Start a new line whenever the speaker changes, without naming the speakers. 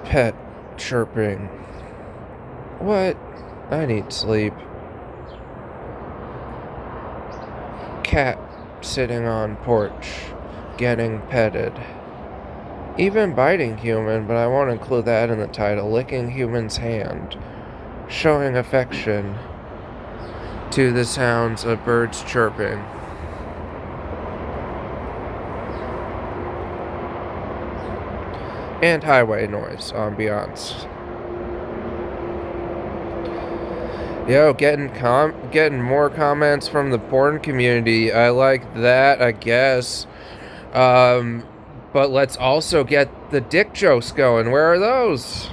Pet chirping. What? I need sleep. Cat sitting on porch, getting petted. Even biting human, but I won't include that in the title. Licking human's hand. Showing affection to the sounds of birds chirping. And highway noise, ambiance. Yo, getting more comments from the porn community. I like that, I guess. But let's also get the dick jokes going. Where are those?